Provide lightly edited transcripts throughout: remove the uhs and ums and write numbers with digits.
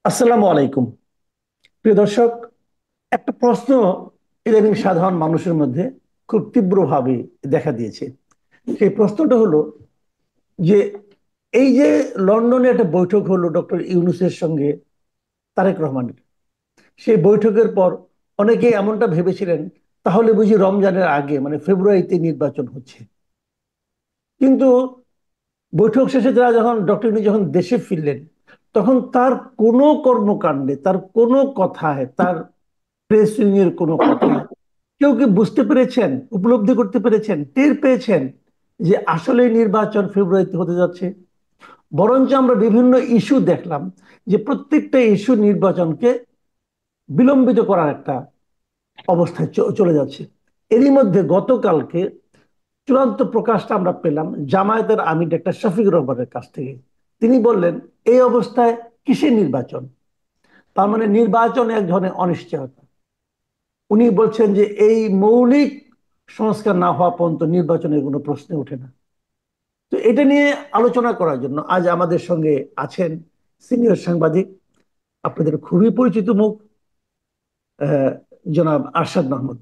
আসসালামু আলাইকুম। প্রিয় দর্শক, একটা প্রশ্ন ইদানিং সাধারণ মানুষের মধ্যে খুব তীব্রভাবে দেখা দিয়েছে। সেই প্রশ্নটা হলো যে এই যে লন্ডনে একটা বৈঠক হলো ডক্টর ইউনূসের সঙ্গে তারেক রহমানের, সেই বৈঠকের পর অনেকে এমনটা ভেবেছিলেন তাহলে বুঝি রমজানের আগে মানে ফেব্রুয়ারিতে নির্বাচন হচ্ছে। কিন্তু বৈঠক শেষে যারা যখন ডক্টর ইউনূস যখন দেশে ফিরলেন, তখন তার কোনো কর্মকাণ্ডে, তার কোনো কথায়, তার প্রেস উইংয়ের কোনো কথায় কেউ কি বুঝতে পেরেছেন, উপলব্ধি করতে পেরেছেন, টের পেয়েছেন যে আসলে নির্বাচন ফেব্রুয়ারিতে হতে যাচ্ছে? বরঞ্চ আমরা বিভিন্ন ইস্যু দেখলাম যে প্রত্যেকটা ইস্যু নির্বাচনকে বিলম্বিত করার একটা অবস্থায় চলে যাচ্ছে। এরই মধ্যে গতকালকে চূড়ান্ত প্রকাশটা আমরা পেলাম জামায়াতের আমির ডাক্তার শফিকুর রহমানের কাছ থেকে। তিনি বললেন, এই অবস্থায় কিসের নির্বাচন? তার মানে নির্বাচন এক ধরনের অনিশ্চয়তা। উনি বলছেন যে এই মৌলিক সংস্কার না হওয়া পর্যন্ত নির্বাচনের কোনো প্রশ্ন ওঠে না। তো এটা নিয়ে আলোচনা করার জন্য আজ আমাদের সঙ্গে আছেন সিনিয়র সাংবাদিক, আপনাদের খুবই পরিচিত মুখ, আহ, জনাব আরশাদ মাহমুদ।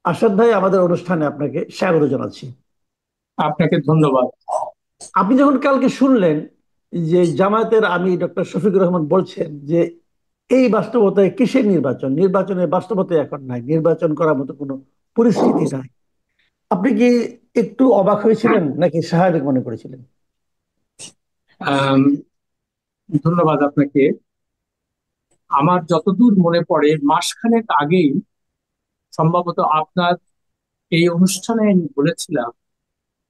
আরশাদ ভাই, আমাদের অনুষ্ঠানে আপনাকে স্বাগত জানাচ্ছি। আপনাকে ধন্যবাদ। আপনি যখন কালকে শুনলেন যে জামায়াতের আমির ডক্টর শফিকুর রহমান বলছেন যে এই বাস্তবতায় কিসের নির্বাচন, নির্বাচনের বাস্তবতায় এখন নাই, নির্বাচন করার মতো কোনো পরিস্থিতি নাই, আপনি কি একটু অবাক হয়েছিলেন নাকি স্বাভাবিক মনে করেছিলেন? আম, ধন্যবাদ আপনাকে। আমার যতদূর মনে পড়ে মাসখানেক আগেই সম্ভবত আপনার এই অনুষ্ঠানে আমি বলেছিলাম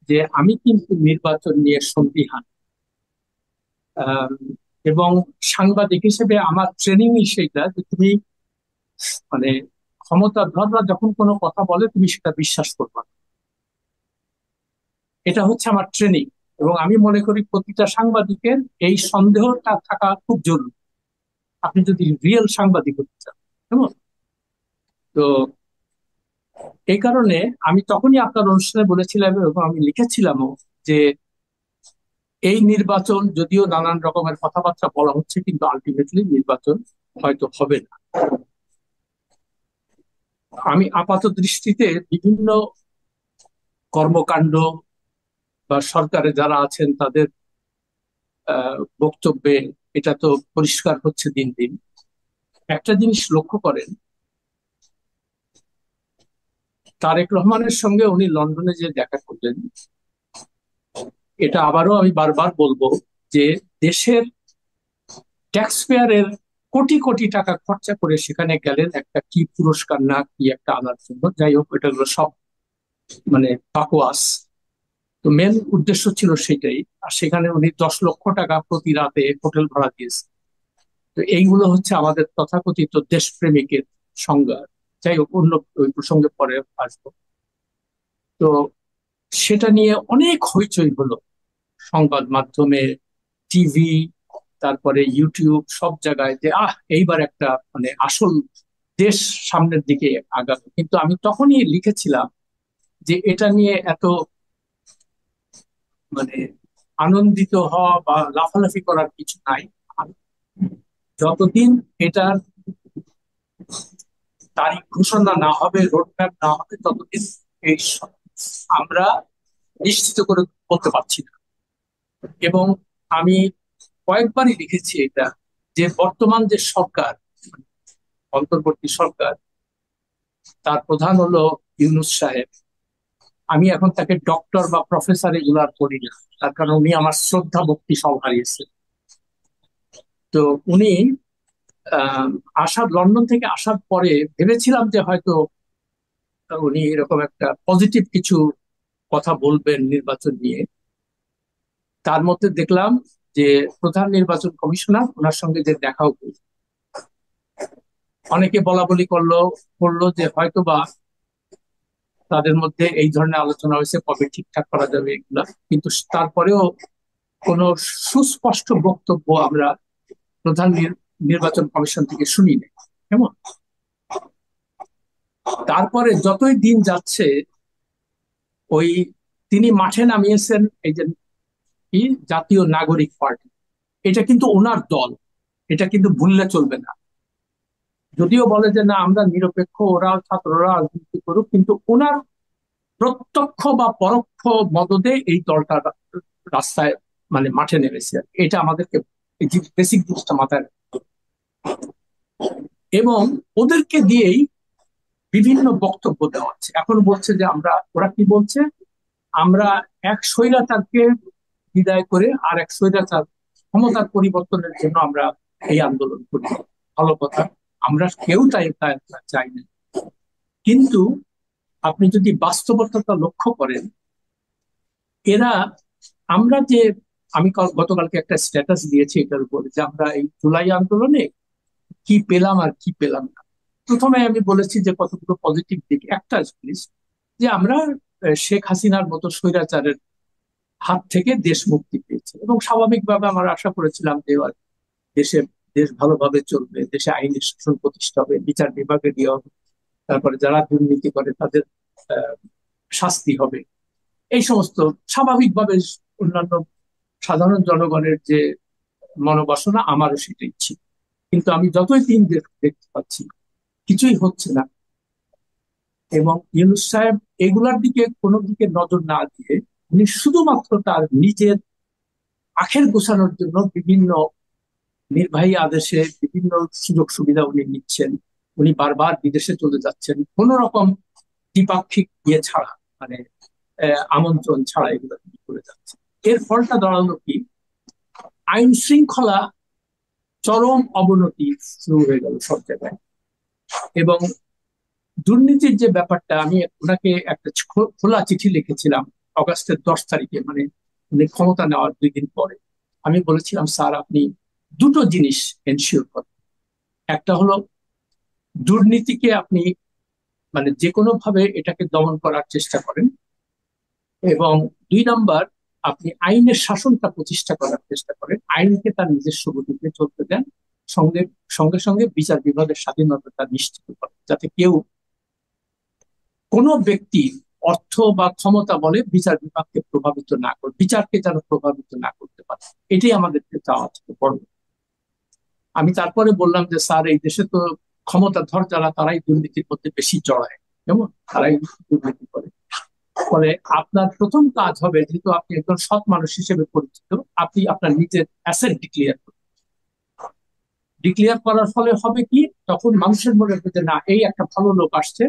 যে আমি কিন্তু নির্বাচন নিয়ে সন্দিহান। আম, এবং সাংবাদিক হিসেবে আমার ট্রেনিংই সেইটা যে তুমি মানে ক্ষমতাধররা যখন কোনো কথা বলে তুমি সেটা বিশ্বাস করবে না। এটা হচ্ছে আমার ট্রেনিং। এবং আমি মনে করি প্রতিটা সাংবাদিকের এই সন্দেহটা থাকা খুব জরুরি, আপনি যদি রিয়েল সাংবাদিক হতে চান। কেমন? তো এই কারণে আমি তখনই আপনার অনুষ্ঠানে বলেছিলাম এবং আমি লিখেছিলামও যে এই নির্বাচন যদিও নানান রকমের কথাবার্তা বলা হচ্ছে কিন্তু আলটিমেটলি নির্বাচন হয়তো হবে না। আমি আপাত দৃষ্টিতে বিভিন্ন কর্মকাণ্ড বা সরকারে যারা আছেন তাদের বক্তব্যে এটা তো পরিষ্কার হচ্ছে দিন দিন। একটা জিনিস লক্ষ্য করেন, তারেক রহমানের সঙ্গে উনি লন্ডনে যে দেখা করলেন, এটা আবারও আমি বারবার বলবো যে দেশের ট্যাক্স পেয়ারের কোটি কোটি টাকা খরচা করে সেখানে গেলেন একটা কি পুরস্কার না কি একটা আনার জন্য। যাই হোক, এটা হলো সব মানে বাকওয়াস। তো মেন উদ্দেশ্য ছিল সেটাই। আর সেখানে উনি 10 লক্ষ টাকা প্রতি রাতে হোটেল ভাড়া দিয়েছেন। তো এইগুলো হচ্ছে আমাদের তথাকথিত দেশপ্রেমিকের সংজ্ঞা। যাই হোক, অন্য ওই প্রসঙ্গে পরে আসবো। তো সেটা নিয়ে অনেক হইচই হলো সংবাদ মাধ্যমে, টিভি, তারপরে ইউটিউব, সব জায়গায় যে এইবার একটা আসল দেশ সামনের দিকে আগাবে। কিন্তু আমি তখনই লিখেছিলাম যে এটা নিয়ে এত মানে আনন্দিত হওয়া বা লাফালাফি করার কিছু নাই। যতদিন এটার তারিখ ঘোষণা না হবে, রোডম্যাপ না হবে, ততদিন এই আমরা নিশ্চিত করে বলতে পারছি না। এবং আমি কয়েকবারই লিখেছি এটা, যে বর্তমান যে সরকার, অন্তর্বর্তী সরকার, তার প্রধান হলো ইউনূস সাহেব। আমি এখন তাকে ডক্টর বা প্রফেসর এগুলো আর করি না, তার কারণ উনি আমার শ্রদ্ধা ভক্তি সব হারিয়েছে। তো উনি আহ আসার লন্ডন থেকে আসার পরে ভেবেছিলাম যে হয়তো উনি এরকম একটা পজিটিভ কিছু কথা বলবেন নির্বাচন নিয়ে। তার মধ্যে দেখলাম যে প্রধান নির্বাচন কমিশনার ওনার সঙ্গে যে দেখাও করল। অনেকে বলা বলি করলো যে হয়তোবা তাদের মধ্যে এই ধরনের আলোচনা হয়েছে, কবে ঠিকঠাক করা যাবে এগুলা। কিন্তু তারপরেও কোনো সুস্পষ্ট বক্তব্য আমরা প্রধান নির্বাচন কমিশন থেকে শুনি না। কেমন? তারপরে যতই দিন যাচ্ছে, ওই তিনি মাঠে নামিয়েছেন এই যে কি জাতীয় নাগরিক পার্টি, এটা কিন্তু ওনার দল, এটা কিন্তু ভুললে চলবে না। যদিও বলে যে না আমরা নিরপেক্ষ, ওরা ছাত্ররা রাজনীতি করুক, কিন্তু ওনার প্রত্যক্ষ বা পরোক্ষ মদদে এই দলটা রাস্তায় মানে মাঠে নেমেছে। এটা আমাদেরকে বেসিক জিনিসটা মাথায় রাখতে হবে। এবং ওদেরকে দিয়েই বিভিন্ন বক্তব্য দেওয়া হচ্ছে। এখন বলছে যে আমরা, ওরা কি বলছে, আমরা এক স্বৈরাচারকে বিদায় করে আর এক স্বৈরাচার ক্ষমতার পরিবর্তনের জন্য আমরা এই আন্দোলন করি। ভালো কথা, আমরা কেউ চাই না। কিন্তু আপনি যদি বাস্তবতা লক্ষ্য করেন, এরা, আমরা যে, আমি গতকালকে একটা স্ট্যাটাস দিয়েছি এটার উপরে যে আমরা এই জুলাই আন্দোলনে কি পেলাম আর কি পেলাম না। প্রথমে আমি বলেছি যে কতগুলো পজিটিভ দিক। একটা জিনিস যে আমরা শেখ হাসিনার মতো স্বৈরাচারের হাত থেকে দেশ মুক্তি পেয়েছে, এবং স্বাভাবিকভাবে আমরা আশা করেছিলাম যে এবার দেশে দেশ ভালোভাবে চলবে, দেশে আইনের শাসন প্রতিষ্ঠা হবে, বিচার বিভাগে দেওয়া হবে, তারপরে যারা দুর্নীতি করে তাদের আহ, শাস্তি হবে, এই সমস্ত স্বাভাবিকভাবে অন্যান্য সাধারণ জনগণের যে মনোবাসনা, আমারও সেটাই ছিল। কিন্তু আমি যতই দিন দেখতে পাচ্ছি কিছুই হচ্ছে না। এবং ইউনূস সাহেব এগুলার দিকে কোনো দিকে নজর না দিয়ে উনি শুধুমাত্র তার নিজের আখের গোছানোর জন্য বিভিন্ন নির্বাহী আদেশে বিভিন্ন সুযোগ সুবিধা উনি নিচ্ছেন। উনি বারবার বিদেশে চলে যাচ্ছেন কোন রকম দ্বিপাক্ষিক ইয়ে ছাড়া, মানে আমন্ত্রণ ছাড়া এগুলো তিনি করে যাচ্ছেন। এর ফলটা দাঁড়ালো কি, আইন শৃঙ্খলা চরম অবনতি শুরু হয়ে গেল সব জায়গায়। এবং দুর্নীতির যে ব্যাপারটা, আমি ওনাকে একটা খোলা চিঠি লিখেছিলাম অগাস্টের 10 তারিখে, মানে উনি ক্ষমতা নেওয়ার 2 দিন পরে। আমি বলেছিলাম স্যার আপনি দুটো জিনিস এনশিওর করেন। একটা হলো দুর্নীতিকে আপনি মানে যে কোনো ভাবে এটাকে দমন করার চেষ্টা করেন, এবং 2 নাম্বার, আপনি আইনের শাসনটা প্রতিষ্ঠা করার চেষ্টা করেন, আইনকে তার নিজস্ব গতিতে চলতে দেন, সঙ্গে সঙ্গে সঙ্গে বিচার বিভাগের স্বাধীনতা নিশ্চিত করেন, যাতে কেউ, কোনো ব্যক্তি অর্থ বা ক্ষমতা বলে বিচার বিভাগকে প্রভাবিত না করে, বিচারকে যেন প্রভাবিত না করতে পারে। এটাই আমাদের চাওয়া ছিল বড়। আমি তারপরে বললাম যে স্যার এই দেশে তো ক্ষমতাধর যারা তারাই দুর্নীতির মধ্যে বেশি জড়ায়, কেমন তারাই দুর্নীতি করে। ফলে আপনার প্রথম কাজ হবে, যেহেতু আপনি একজন সৎ মানুষ হিসেবে পরিচিত, আপনি আপনার নিজের অ্যাসেট ডিক্লেয়ার করুন। ডিক্লেয়ার করার ফলে হবে কি, তখন মানুষের মনে হবে যে না এই একটা ভালো লোক আসছে।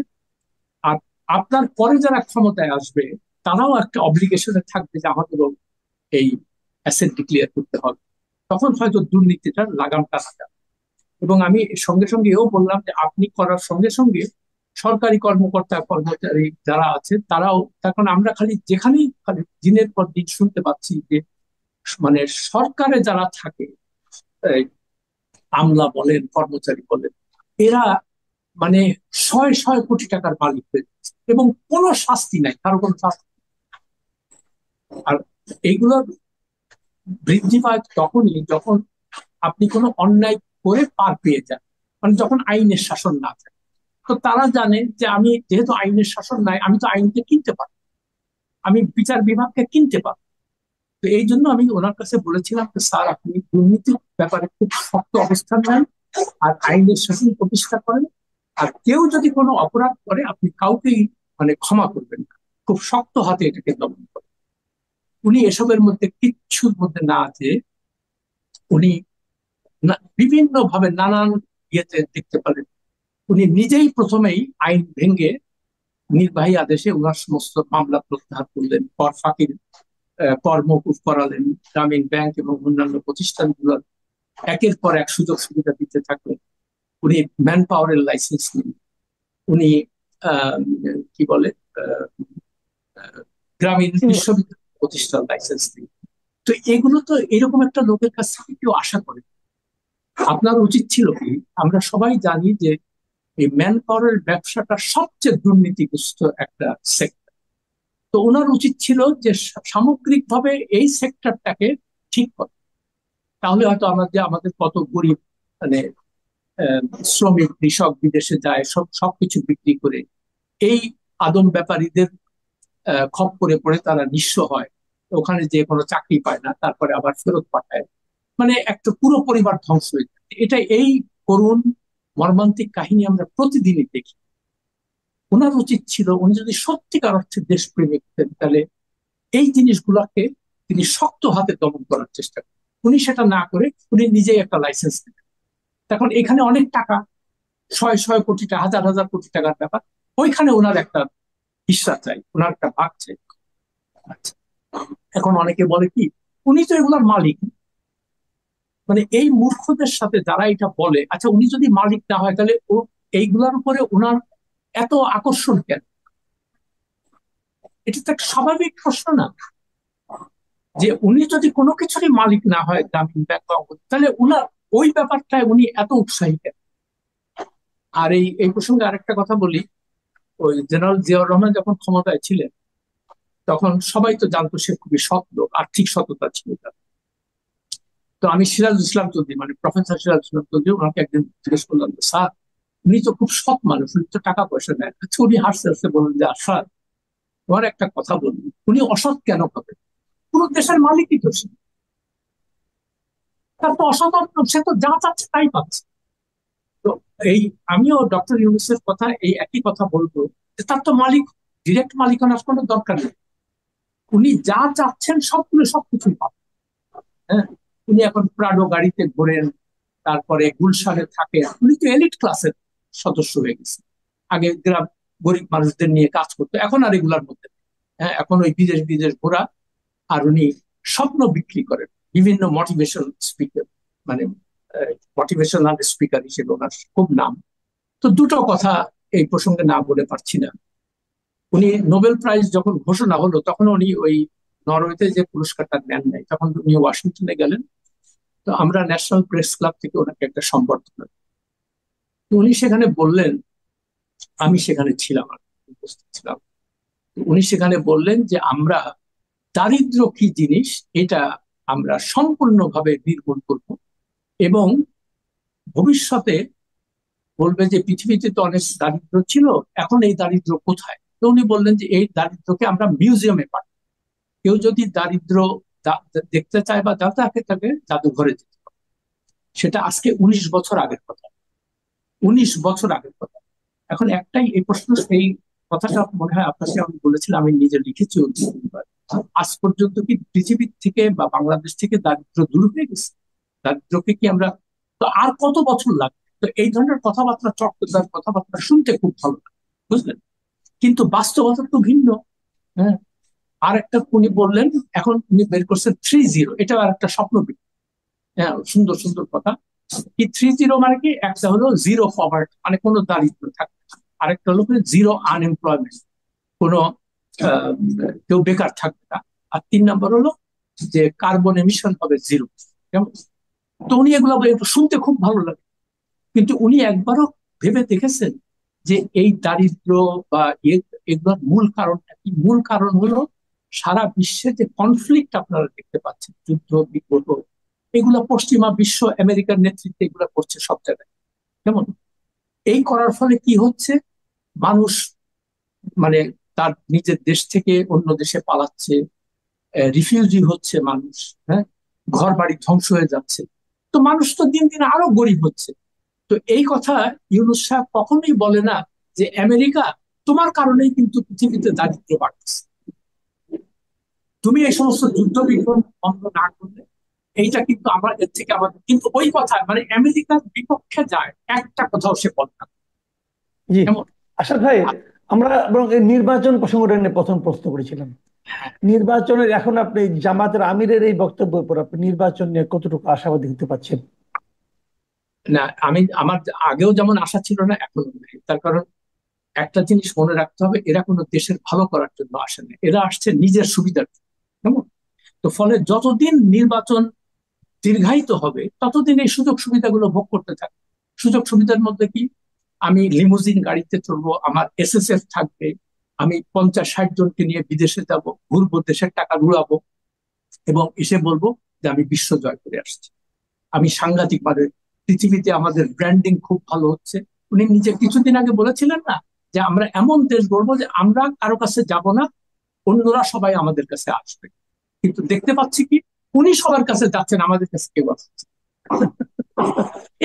আর আপনার পরে যারা ক্ষমতায় আসবে তারাও একটা অব্লিগেশনে থাকবে যে আমাদেরও এই অ্যাসেট ডিক্লেয়ার করতে হবে। তখন হয়তো দুর্নীতিটার লাগাম টানা যাবে। এবং আমি সঙ্গে সঙ্গে এও বললাম যে আপনি করার সঙ্গে সঙ্গে সরকারি কর্মকর্তা কর্মচারী যারা আছে তারাও, তখন আমরা খালি যেখানেই খালি দিনের পর দিন শুনতে পাচ্ছি যে মানে সরকারে যারা থাকে, এই আমলা বলেন কর্মচারী বলেন, এরা মানে শয়ে শয়ে কোটি টাকার মালিক হয়ে যাচ্ছে এবং কোনো শাস্তি নাই, কারো কোনো শাস্তি। আর এইগুলো বৃদ্ধি পায় তখনই যখন আপনি কোনো অন্যায় করে পার পেয়ে যান, মানে যখন আইনের শাসন না থাকে। তো তারা জানে যে আমি যেহেতু আইনের শাসন নাই, আমি তো আইনকে কিনতে পারি, আমি বিচার বিভাগকে কিনতে পারি। তো এই জন্য আমি ওনার কাছে বলেছিলাম যে স্যার আপনি দুর্নীতির ব্যাপারে খুব শক্ত অবস্থান নেন আর আইনের শাসন প্রতিষ্ঠা করেন। আর কেউ যদি কোনো অপরাধ করে আপনি কাউকেই মানে ক্ষমা করবেন না, খুব শক্ত হাতে এটাকে দমন করেন। উনি এসবের মধ্যে কিচ্ছুর মধ্যে না আছে, উনি বিভিন্ন ভাবে নানান ইয়েতে দেখতে পারেন, উনি নিজেই প্রথমেই আইন ভেঙে নির্বাহী আদেশে ওনার সমস্ত মামলা প্রত্যাহার করলেন, কর ফাঁকির কর মওকুফ করালেন, গ্রামীণ ব্যাংক এবং অন্যান্য প্রতিষ্ঠানগুলোর একের পর এক সুযোগ সুবিধা দিতে থাকলেন। উনি ম্যান পাওয়ারের লাইসেন্স নিন, উনি আহ, কি বলে আহ, আহ, গ্রামীণ বিশ্ববিদ্যালয় প্রতিষ্ঠান লাইসেন্স নিন। তো এগুলো তো এরকম একটা লোকের কাছ থেকে কেউ আশা করে। আপনার উচিত ছিল কি, আমরা সবাই জানি যে এই ম্যান পাওয়ারের ব্যবসাটা সবচেয়ে দুর্নীতিগ্রস্ত একটা সেক্টর। তো ওনার উচিত ছিল যে সামগ্রিকভাবে এই সেক্টরটাকে ঠিক করা। তাহলে হয়তো আমরা যে আমাদের কত গরিব মানে আহ, শ্রমিক কৃষক বিদেশে যায় সবকিছু বিক্রি করে, এই আদম ব্যাপারীদের খপ্পরে পড়ে তারা নিঃস্ব হয়, ওখানে যে কোনো চাকরি পায় না, তারপরে আবার ফেরত পাঠায়, মানে একটা পুরো পরিবার ধ্বংস হয়ে যায়। এটা এই করুণ মর্মান্তিক কাহিনী আমরা প্রতিদিনই দেখি। ওনার উচিত ছিল, উনি যদি সত্যিকার অর্থে দেশপ্রেমিক হতেন, তাহলে এই জিনিসগুলোকে তিনি শক্ত হাতে দমন করার চেষ্টা করেন। উনি সেটা না করে উনি নিজেই একটা লাইসেন্স নেন। এখন এখানে অনেক টাকা, শয় শয় কোটি টাকা, হাজার হাজার কোটি টাকার ব্যাপার, ওইখানে ওনার একটা হিস্সা চাই, ওনার একটা ভাগ চাই। আচ্ছা, এখন অনেকে বলে কি, উনি তো এগুলার মালিক। মানে এই মূর্খদের সাথে যারা এটা বলে, আচ্ছা উনি যদি মালিক না হয় তাহলে ও এইগুলার উপরে ওনার এত আকর্ষণ কেন? এটা তো একটা স্বাভাবিক প্রশ্ন না, যে উনি যদি কোনো কিছুরই মালিক না হয়, গ্রামীণ ব্যাংক বা তাহলে উনার ওই ব্যাপারটায় উনি এত উৎসাহী কেন? আর এই এই প্রসঙ্গে আরেকটা কথা বলি, ওই জেনারেল জিয়াউর রহমান যখন ক্ষমতায় ছিলেন, তখন সবাই তো জানতো সে খুবই সৎ লোক, আর্থিক সততা ছিল তার। তো আমি সিরাজুল ইসলাম চৌধুরী, মানে প্রফেসর সিরাজুল ইসলাম চৌধুরী, ওনাকে একদিন জিজ্ঞেস করলাম, স্যার উনি তো খুব সৎ মানুষ, উনি তো টাকা পয়সা নেয়। আচ্ছা, উনি হাসতে হাসতে বললেন যে, স্যার তোমার একটা কথা বলুন, উনি অসৎ কেন হবে? পুরো দেশের মালিকই তো সে, তার তো অসৎ অর্থ, সে তো যা চাচ্ছে তাই পাচ্ছে। তো এই আমিও ডক্টর ইউনূসের কথা, এই একই কথা বলবো, যে তার তো মালিক, ডিরেক্ট মালিকানার কোনো দরকার নেই। উনি যা চাচ্ছেন সবগুলো সবকিছুই পাবেন। হ্যাঁ, উনি এখন প্রাডো গাড়িতে ঘোরেন, তারপরে গুলশানে থাকেন, উনি তো এলিট ক্লাসের সদস্য হয়ে গেছে। আগে গ্রাম গরিব মানুষদের নিয়ে কাজ করতো, এখন আর এগুলার মধ্যে নেই। হ্যাঁ, এখন ওই বিদেশ বিদেশ ঘোরা, আর উনি স্বপ্ন বিক্রি করেন বিভিন্ন মোটিভেশন স্পিকার, মানে মোটিভেশনাল স্পিকার হিসেবে ওনার খুব নাম। তো দুটো কথা এই প্রসঙ্গে না বলে পারছি না। উনি নোবেল প্রাইজ যখন ঘোষণা হলো, তখন উনি ওই নরওয়েতে যে পুরস্কারটা নেন নাই, তখন উনি ওয়াশিংটনে গেলেন। তো আমরা ন্যাশনাল প্রেস ক্লাব থেকে ওনাকে একটা সম্বর্ধনা দিই। তো উনি সেখানে বললেন, আমি সেখানে ছিলাম, আর উপস্থিত ছিলাম। তো উনি সেখানে বললেন যে আমরা দারিদ্র কি জিনিস এটা আমরা সম্পূর্ণভাবে নির্মূল করব, এবং ভবিষ্যতে বলবে যে পৃথিবীতে তো অনেক দারিদ্র ছিল, এখন এই দারিদ্র কোথায়? তো উনি বললেন যে এই দারিদ্রকে আমরা মিউজিয়ামে পাঠাবো। কেউ যদি দারিদ্র দেখতে চায় বা তাকে তাকে জাদুঘরে যেতে হবে। সেটা আজকে 19 বছর আগের কথা, 19 বছর আগের কথা। এখন একটাই এই প্রশ্ন, এই কথাটা মনে হয় আপনাকে আমি বলেছিলাম, আমি নিজে লিখেছি দুবার। আজ পর্যন্ত কি পৃথিবীর থেকে বা বাংলাদেশ থেকে দারিদ্র দূর হয়ে গেছে? দারিদ্রকে কি আমরা, তো আর কত বছর লাগবে? তো এই ধরনের কথাবার্তা, চটকদার কথাবার্তা শুনতে খুব ভালো লাগে, বুঝলেন, কিন্তু বাস্তবতা তো ভিন্ন। হ্যাঁ, আর একটা উনি বললেন, এখন উনি বের করছেন 3-0, এটা আর একটা স্বপ্ন। হ্যাঁ, সুন্দর সুন্দর কথা। কি 3-0 মানে কি? একটা হলো জিরো পভার্টি, মানে কোনো দারিদ্র থাকবে না। আরেকটা হলো জিরো আনএমপ্লয়মেন্ট, কোনো আহ, কেউ বেকার থাকবে না। আর 3 নম্বর হলো যে কার্বন এমিশন হবে জিরো। কেমন? তো উনি এগুলো শুনতে খুব ভালো লাগে, কিন্তু উনি একবারও ভেবে দেখেছেন যে এই দারিদ্র বা এগুলোর মূল কারণটা কি? মূল কারণ হলো সারা বিশ্বে যে কনফ্লিক্ট আপনারা দেখতে পাচ্ছেন, যুদ্ধ বিগ্রহ, এগুলো পশ্চিমা বিশ্ব আমেরিকার নেতৃত্বে এগুলো করছে সব জায়গায়। কেমন? এই করার ফলে কি হচ্ছে? মানুষ, মানে তার নিজের দেশ থেকে অন্য দেশে পালাচ্ছে, রিফিউজি হচ্ছে মানুষ। হ্যাঁ, ঘর বাড়ি ধ্বংস হয়ে যাচ্ছে। তো মানুষ তো দিন দিন আরো গরিব হচ্ছে। তো এই কথা ইউনূস সাহেব কখনোই বলে না যে আমেরিকা, তোমার কারণেই কিন্তু পৃথিবীতে দারিদ্র বাড়ছে, তুমি এই সমস্ত যুদ্ধ বিগ্রহ বন্ধ না করলে এইটা কিন্তু আমাদের থেকে, আমাদের কিন্তু ওই কথা, মানে আমেরিকার বিপক্ষে যায় একটা কথাও সে বলে না। জি, কেমন? আশাদ ভাই, আমরা বরং এই নির্বাচন প্রসঙ্গটা নিয়ে প্রথম প্রশ্ন করেছিলাম। নির্বাচনের এখন আপনি জামাতের আমিরের এই বক্তব্যের পর আপনি নির্বাচন নিয়ে কতটুকু আশাবাদী হতে পারছেন? না, আমি আমার আগেও যেমন আশা ছিল না, এখনো নেই। তার কারণ একটা জিনিস মনে রাখতে হবে, এরা কোনো দেশের ভালো করার জন্য আসে না, এরা আসছে নিজের সুবিধার জন্য। কেমন? তো ফলে যতদিন নির্বাচন দীর্ঘায়িত হবে, ততদিন এই সুযোগ সুবিধাগুলো ভোগ করতে থাকবে। সুযোগ সুবিধার মধ্যে কি? আমি লিমুজিন গাড়িতে চলবো, আমার এসএসএফ থাকবে, আমি 50-60 জনকে নিয়ে বিদেশে যাব, ঘুরবো, দেশের টাকা উড়াবো, এবং এসে বলবো যে আমি বিশ্ব জয় করে আসছি। আমি সাংঘাতিক, মানে পৃথিবীতে আমাদের ব্র্যান্ডিং খুব ভালো হচ্ছে। উনি নিজে কিছুদিন আগে বলেছিলেন না, যে আমরা এমন দেশ গড়বো যে আমরা কারো কাছে যাব না, অন্যরা সবাই আমাদের কাছে আসবে। কিন্তু দেখতে পাচ্ছি কি, উনি সবার কাছে যাচ্ছেন, আমাদের কাছে কেউ আসছে।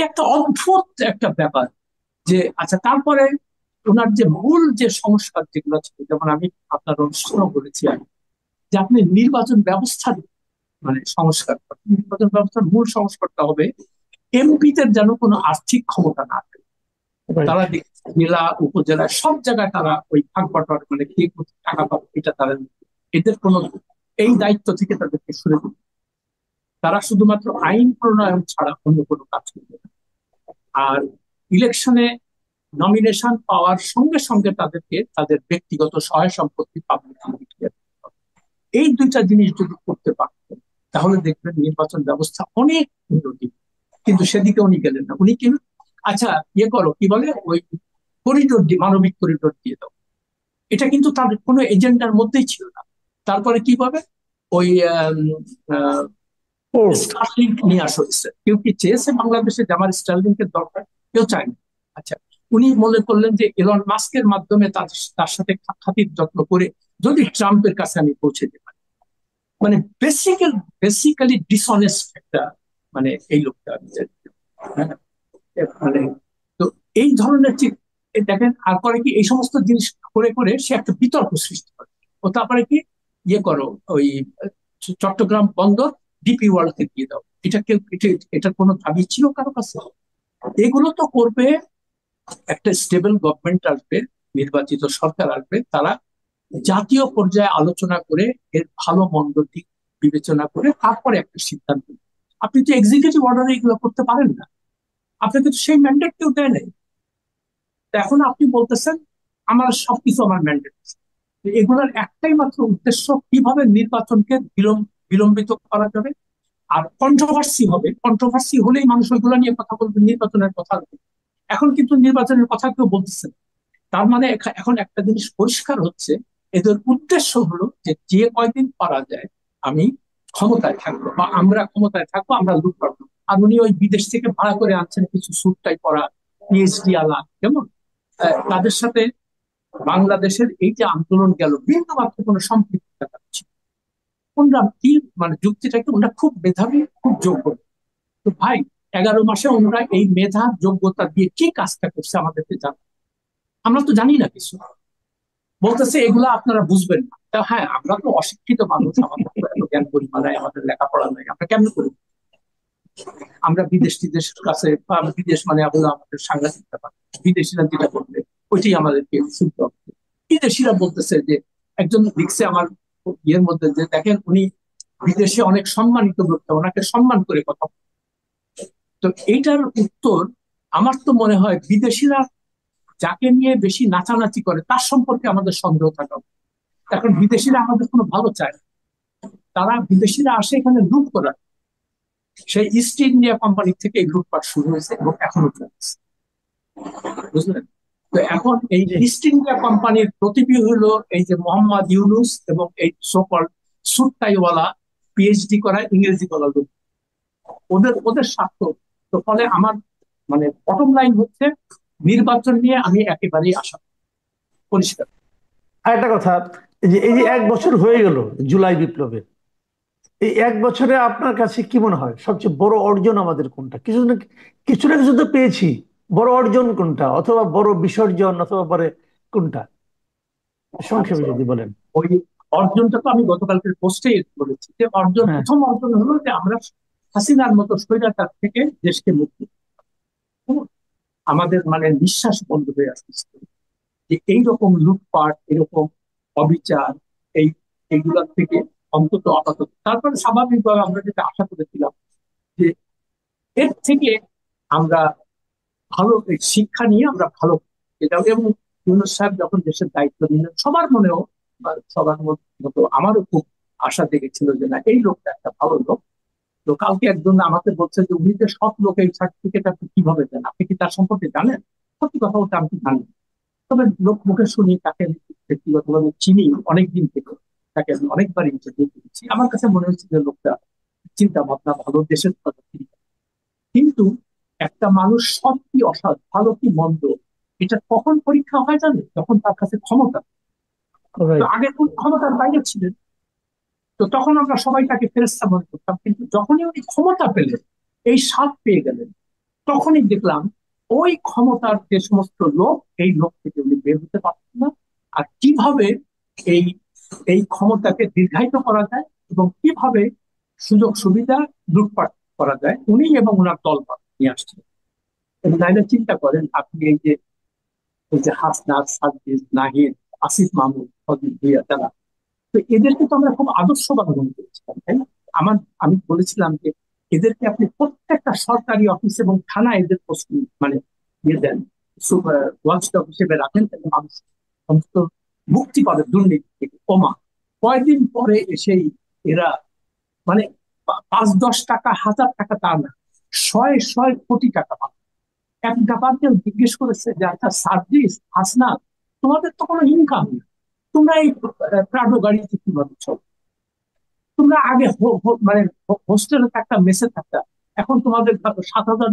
একটা অদ্ভুত একটা ব্যাপার যে আচ্ছা তারপরে ওনার যে মূল যে সংস্কার যেগুলো ছিল, যেমন আমি আপনার অনুষ্ঠানও বলেছি আমি, যে আপনি নির্বাচন ব্যবস্থা মানে সংস্কার করেন। নির্বাচন ব্যবস্থার মূল সংস্কারটা হবে এমপিদের যেন কোনো আর্থিক ক্ষমতা না থাকে। রাইট। তারা জেলা উপজেলা সব জায়গায় তারা ওই ভাগ বাটোয়ারা মানে কে কোথায় টাকা পাবে এটা তারা এদের কোনো এই দায়িত্ব থেকে তাদেরকে সরে দিতে, তারা শুধুমাত্র আইন প্রণয়ন ছাড়া অন্য কোনো কাজ করবে না। আর ইলেকশনে নমিনেশন পাওয়ার সঙ্গে সঙ্গে তাদেরকে তাদের ব্যক্তিগত সহায় সম্পত্তি পাবলিক, এই দুইটা জিনিস যদি করতে পারতেন তাহলে দেখবেন নির্বাচন ব্যবস্থা অনেক উন্নতি। কিন্তু সেদিকে উনি গেলেন না। উনি কি আচ্ছা ইয়ে করো কি বলে ওই করিডোর দিয়ে মানবিক করিডোর দিয়ে দাও, এটা কিন্তু তার কোনো এজেন্ডার মধ্যেই ছিল না। তারপরে কি পাবে ওই পোর্ট। স্টারলিংক নিয়ে আসা হয়েছে। কেউ কি চেয়েছে বাংলাদেশে যে আমার স্টারলিংকের দরকার? কেউ চায়নি। আচ্ছা উনি মনে করলেন যে এলন মাস্কের মাধ্যমে তার তার সাথে খাতির যত্ন করে যদি ট্রাম্পের কাছে আমি পৌঁছে দিতে পারি, মানে বেসিক্যালি ডিসঅনেস্ট একটা মানে এই লোকটা আমি জানি। হ্যাঁ, মানে তো এই ধরনের দেখেন আর করে কি এই সমস্ত জিনিস করে করে সে একটা বিতর্ক সৃষ্টি করে। ও তারপরে কি ইয়ে করো ওই চট্টগ্রাম বন্দর ডিপি ওয়ার্ল্ডকে দিয়ে দাও, এটা কেউ এটার কোনো দাবি ছিল কারো কাছে? এগুলো তো করবে একটা স্টেবল গভর্নমেন্ট আসবে, নির্বাচিত সরকার আসবে, তারা জাতীয় পর্যায়ে আলোচনা করে এর ভালো মন্দ দিক বিবেচনা করে তারপরে একটা সিদ্ধান্ত নেবে। আপনি তো এক্সিকিউটিভ অর্ডারে এগুলো করতে পারেন না, আপনাকে তো সেই ম্যান্ডেট কেউ দেয় নাই। এখন আপনি বলতেছেন আমার সবকিছু আমার ম্যান্ডেট। এগুলোর একটাই মাত্র উদ্দেশ্য কিভাবে নির্বাচনকে বিলম্বিত করা যাবে। আর কন্ট্রোভার্সি হবে, কন্ট্রোভার্সি হলেই মানুষ ওইগুলো নিয়ে কথা বলবে, নির্বাচনের কথা বলবে। এখন কিন্তু নির্বাচনের কথা কেউ বলতেছে না। তার মানে এখন একটা জিনিস পরিষ্কার হচ্ছে, এদের উদ্দেশ্য হলো যে যে কয়দিন পারা যায় আমি ক্ষমতায় থাকবো বা আমরা ক্ষমতায় থাকবো, আমরা লুটপাট করবো। আর উনি ওই বিদেশ থেকে ভাড়া করে আনছেন কিছু স্যুট পরা পিএইচডি আলা, কেমন তাদের সাথে বাংলাদেশের এই যে আন্দোলন গেল বিন্দু মাত্র কোনো সম্পৃক্ত দেখাচ্ছে। ওনারা কি মানে যুক্তিটা কি, ওনারা খুব মেধাবী খুব যোগ্য। তো ভাই 11 মাসে ওনারা এই মেধা যোগ্যতা দিয়ে কি কাজটা করছে আমাদেরকে জানা, আমরা তো জানি না কিছু। বলতেছে এগুলা আপনারা বুঝবেন না। তা হ্যাঁ, আমরা তো অশিক্ষিত মানুষ, আমাদের তো এত জ্ঞান পরিমাণ নাই, আমাদের লেখাপড়া নাই, আমরা কেমন করি? আমরা বিদেশ টিদেশের কাছে বা বিদেশ মানে এগুলো আমাদের সাংঘাতিক ব্যাপার। বিদেশিরা যেটা করবে ওইটাই আমাদেরকে শুনতে হবে। বিদেশিরা বলতেছে যে একজন লিখছে আমার ইয়ের মধ্যে যে দেখেন উনি বিদেশে অনেক সম্মানিত লোকটা, ওনাকে সম্মান করে কথা বলে। তো এইটার উত্তর আমার তো মনে হয় বিদেশিরা যাকে নিয়ে বেশি নাচানাচি করে তার সম্পর্কে আমাদের সন্দেহ থাকা উচিত। এখন বিদেশিরা আমাদের কোনো ভালো চায় না। তারা বিদেশিরা আসে এখানে লুট করার। সেই ইস্ট ইন্ডিয়া কোম্পানি থেকে এই লুটপাট শুরু হয়েছে এবং এখনো চলছে, বুঝলেন? তো এখন এই জি। ইস্ট ইন্ডিয়া কোম্পানির প্রতিনিধি হলো এই যে মোহাম্মদ ইউনুস এবং এই সকল সুটটাইওয়ালা পিএইচডি করা ইংরেজি বলা লোক, ওদের ওদের স্বার্থ। তো ফলে আমার মানে বটম লাইন হচ্ছে নির্বাচন নিয়ে আমি একেবারেই আশা পরিষ্কার। আর একটা কথা, এই যে 1 বছর হয়ে গেল জুলাই বিপ্লবের, এই 1 বছরে আপনার কাছে কি মনে হয় সবচেয়ে বড় অর্জন আমাদের কোনটা? কিছু না কিছু তো পেয়েছি, বড় অর্জন কোনটা, অথবা বড় বিসর্জন, অথবা বড় কোনটা, সংক্ষেপে আচ্ছা, যদি বলেন। ওই অর্জনটা তো আমি গতকালকের পোস্টে বলেছি যে হ্যাঁ। প্রথম অর্জন হলো যে আমরা হাসিনার মতো স্বৈরাচার থেকে দেশকে মুক্তি দিলাম। আমাদের মানে নিঃশ্বাস বন্ধ হয়ে আসছে যে এইরকম লুটপাট এরকম অবিচার এই এইগুলোর থেকে অন্তত আপাতত। তারপরে স্বাভাবিকভাবে আমরা যেটা আশা করেছিলাম যে এর থেকে আমরা ভালো এই শিক্ষা নিয়ে আমরা ভালো এটা। এবং ইউনূস সাহেব যখন দেশের দায়িত্ব নিলেন সবার মনেও বা সবার মতো আমারও খুব আশা জেগেছিল যে না এই লোকটা একটা ভালো লোক। তো কালকে একজন আমাকে বলছে যে উনি যে সব লোক, এই সার্টিফিকেট আপনি কিভাবে দেন, আপনি কি তার সম্পর্কে জানেন? সত্যি কথা বলতে আমি জানি না। তবে লোক মুখে শুনি, তাকে আমি ব্যক্তিগতভাবে চিনি অনেকদিন থেকে, তাকে আমি অনেকবার ইন্টারভিউ করেছি। আমার কাছে মনে হচ্ছে যে লোকটা চিন্তা ভাবনা ভালো, দেশের কথা ঠিক। কিন্তু একটা মানুষ সৎ কি অসৎ, ভালো কি মন্দ, এটা কখন পরীক্ষা হয় জানে? যখন তার কাছে ক্ষমতা। তো রাইট। আগে কোন ক্ষমতার বাইরে ছিলেন, তো তখন আমরা সবাই তাকে ফেরেশতা মনে করতাম। কিন্তু যখনই উনি ক্ষমতা পেলেন এই স্বাদ পেয়ে গেলেন, তখনই দেখলাম ওই ক্ষমতার যে সমস্ত লোক, এই লোক থেকে উনি বের হতে পারছেন না। আর কিভাবে এই এই ক্ষমতাকে দীর্ঘায়িত করা যায় এবং কিভাবে সুযোগ সুবিধা লুটপাট করা যায়, উনি এবং ওনার দল নিয়ে আসছেন। এবং নাইলে চিন্তা করেন আপনি, এই যে হাসনাত, সার্জিস, নাহিদ, আসিফ মাহমুদ, ফজল ভুঁইয়া, তারা তো এদেরকে তো আমরা খুব আদর্শবান মনে করেছিলাম, তাই না? আমার আমি বলেছিলাম যে এদেরকে আপনি প্রত্যেকটা সরকারি অফিস এবং থানায় এদের পোস্ট মানে দিয়ে দেন, ওয়াচডগ হিসেবে রাখেন, তাহলে মানুষ অন্তত মুক্তি পাবে দুর্নীতি থেকে। ওমা, কয়দিন পরে এসেই এরা মানে 5-10 টাকা, 1000 টাকা তা না, শয়ে শয়ে কোটি টাকা পাবে। এক ব্যাপারকেও জিজ্ঞেস করেছে যে আচ্ছা সার্জিস, হাসনাত, তোমাদের তো কোনো ইনকাম নেই, তোমরা এই প্রাডো গাড়িতে কিভাবে চলো? তোমরা আগে মানে হোস্টেলে থাকতা, মেসে থাকতা, এখন তোমাদের 7,000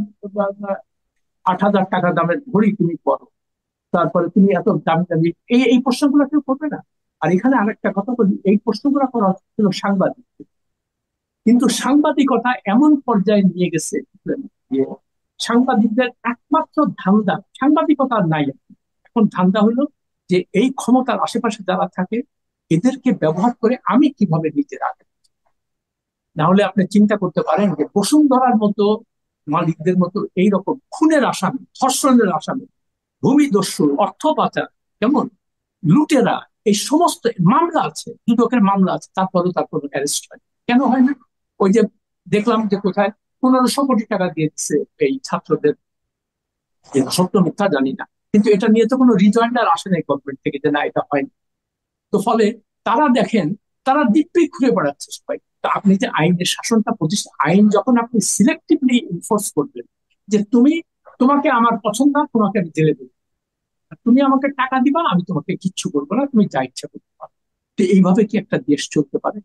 8,000 টাকা দামের ঘড়ি তুমি পরো, তারপরে তুমি এত দামি দামি, এই প্রশ্নগুলো কেউ করবে না। আর এখানে আরেকটা কথা বলি, এই প্রশ্নগুলো করা হচ্ছিল সাংবাদিক, কিন্তু সাংবাদিকতা এমন পর্যায়ে নিয়ে গেছে যে সাংবাদিকদের একমাত্র ধান্দা, সাংবাদিকতা আর নাই এখন। এখন ধান্দা হলো যে এই ক্ষমতার আশেপাশে যারা থাকে এদেরকে ব্যবহার করে আমি কিভাবে নিজের আগে। না হলে আপনি চিন্তা করতে পারেন যে বসুন্ধরার মতো মালিকদের মতো এইরকম খুনের আসামি, ধর্ষণের আসামি, ভূমিদস্যু, অর্থ পাচার, কেমন লুটেরা, এই সমস্ত মামলা আছে, দুদকের মামলা আছে, তারপরেও তার কোনো অ্যারেস্ট হয়, কেন হয় না? ওই যে দেখলাম যে কোথায় 1,500 কোটি টাকা দিয়ে দিচ্ছে এই ছাত্রদের, এটা সত্য মিথ্যা জানি না, কিন্তু এটা নিয়ে তো কোনো রিজয়েন্ডার আসে নাই গভর্নমেন্ট থেকে যে না এটা হয়নি। তো ফলে তারা দেখেন, তারা দিব্যি ঘুরে বেড়াচ্ছে সবাই। তো আপনি যে আইনের শাসনটা প্রতিষ্ঠা, আইন যখন আপনি সিলেক্টিভলি ইনফোর্স করবেন, যে তোমাকে আমার পছন্দ না, তোমাকে আমি জেলে দেবো, তুমি আমাকে টাকা দিবা, আমি তোমাকে কিচ্ছু করবো না, তুমি যা ইচ্ছা করতে পারো। তো এইভাবে কি একটা দেশ চলতে পারে?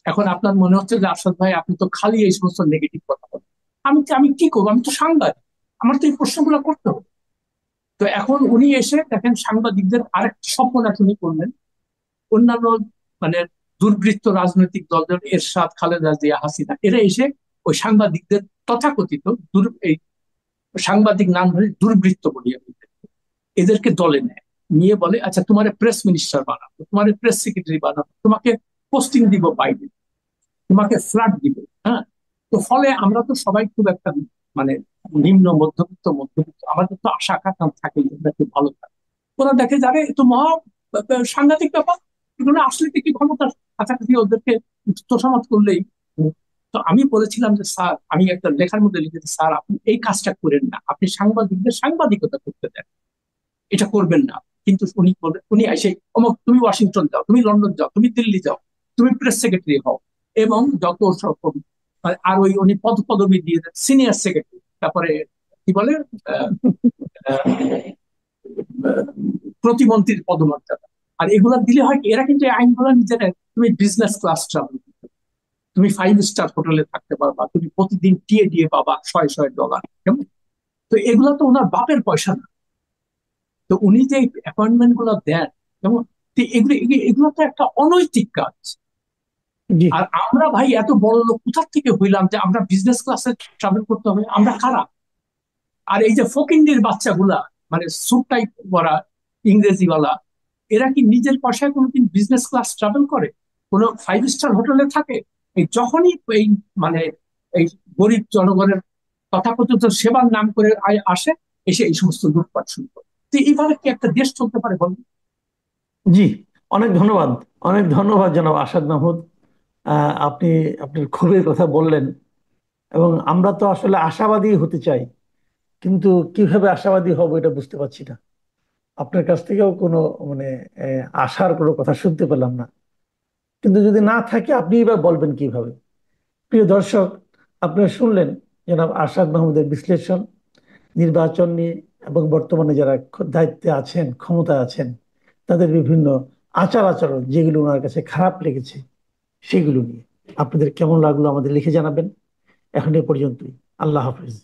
এখন আপনার মনে হচ্ছে যে আরশাদ ভাই আপনি তো খালি এই সমস্ত নেগেটিভ কথা বলেন, আমি কি করবো? আমি তো সাংবাদিক, আমার তো এই প্রশ্নগুলো করতে হবে। তো এখন উনি এসে দেখেন সাংবাদিকদের আরেকটা স্বপ্ন উনি করলেন। অন্যান্য মানে দুর্বৃত্ত রাজনৈতিক দল যেমন এরশাদ, খালেদা জিয়া, হাসিনা, এরা এসে ওই সাংবাদিকদের তথাকথিত এই সাংবাদিক নাম ধরে দুর্বৃত্ত বলি আমি, এদেরকে দলে নেয়, নিয়ে বলে আচ্ছা তোমার প্রেস মিনিস্টার বানাবো, তোমার প্রেস সেক্রেটারি বানাবো, তোমাকে পোস্টিং দিব বাইরে, তোমাকে ফ্ল্যাট দিব। হ্যাঁ, তো ফলে আমরা তো সবাই খুব একটা মানে নিম্ন মধ্যবিত্ত মধ্যবিত্ত, আমাদের তো আশা আকাঙ্ক্ষা থাকে যে আমরা একটু ভালো থাকি। ওরা দেখে যাবে এ তো মহা সাংঘাতিক ব্যাপার, এগুলো আসলে কি ক্ষমতার কাছাকাছি ওদেরকে তোষামত করলেই। তো আমি বলেছিলাম যে স্যার, আমি একটা লেখার মধ্যে লিখেছি, স্যার আপনি এই কাজটা করেন না, আপনি সাংবাদিকদের সাংবাদিকতা করতে দেন, এটা করবেন না। কিন্তু উনি এসে অমুক, তুমি ওয়াশিংটন যাও, তুমি লন্ডন যাও, তুমি দিল্লি যাও, তুমি প্রেস সেক্রেটারি হও, এবং যত সব আর ওই উনি পদবি দিয়ে দেন সিনিয়র সেক্রেটারি, তারপরে কি বলে আহ, আহ, প্রতিমন্ত্রীর পদমর্যাদা। আর এগুলা দিলে হয় কি, এরা কিন্তু এই আইনগুলো নিজেরা, তুমি বিজনেস ক্লাস ট্রাভেল, তুমি 5 স্টার হোটেলে থাকতে পারবা, তুমি প্রতিদিন টিএ দিয়ে পাবা শয়ে শয়ে ডলার, কেমন? তো এগুলো তো ওনার বাপের পয়সা না। তো উনি যে অ্যাপয়েন্টমেন্ট গুলো দেন, যেমন এগুলো এগুলো তো একটা অনৈতিক কাজ। জি। আর আমরা ভাই এত বড় লোক কোথা থেকে হইলাম যে আমরা বিজনেস ক্লাসে ট্রাভেল করতে হবে? আমরা খারাপ। আর এই যে ফকিন্ডির বাচ্চাগুলা, মানে স্যুট টাইপ পরা ইংরেজিওয়ালা, এরা কি নিজের পয়সায় কোনোদিন বিজনেস ক্লাস ট্রাভেল করে, কোনো 5 স্টার হোটেলে থাকে? এই যখনই এই মানে এই গরিব জনগণের তথাকথিত সেবার নাম করে আসে, এসে এই সমস্ত লুটপাট শুরু করে। তো এইভাবে কি একটা দেশ চলতে পারে বলুন? জি, অনেক ধন্যবাদ। অনেক ধন্যবাদ জনাব আসাদ মাহমুদ। আপনি আপনার ক্ষোভের কথা বললেন, এবং আমরা তো আসলে আশাবাদী হতে চাই, কিন্তু কিভাবে আশাবাদী হব এটা বুঝতে পারছি না। আপনার কাছ থেকেও কোনো মানে আশার কোনো কথা শুনতে পেলাম না। কিন্তু যদি না থাকে আপনি এবার বলবেন কিভাবে। প্রিয় দর্শক, আপনারা শুনলেন জনাব আরশাদ মাহমুদের বিশ্লেষণ নির্বাচন নিয়ে, এবং বর্তমানে যারা দায়িত্বে আছেন, ক্ষমতায় আছেন, তাদের বিভিন্ন আচার আচরণ যেগুলো ওনার কাছে খারাপ লেগেছে সেগুলো নিয়ে। আপনাদের কেমন লাগলো আমাদের লিখে জানাবেন। এখন এ পর্যন্তই। আল্লাহ হাফেজ।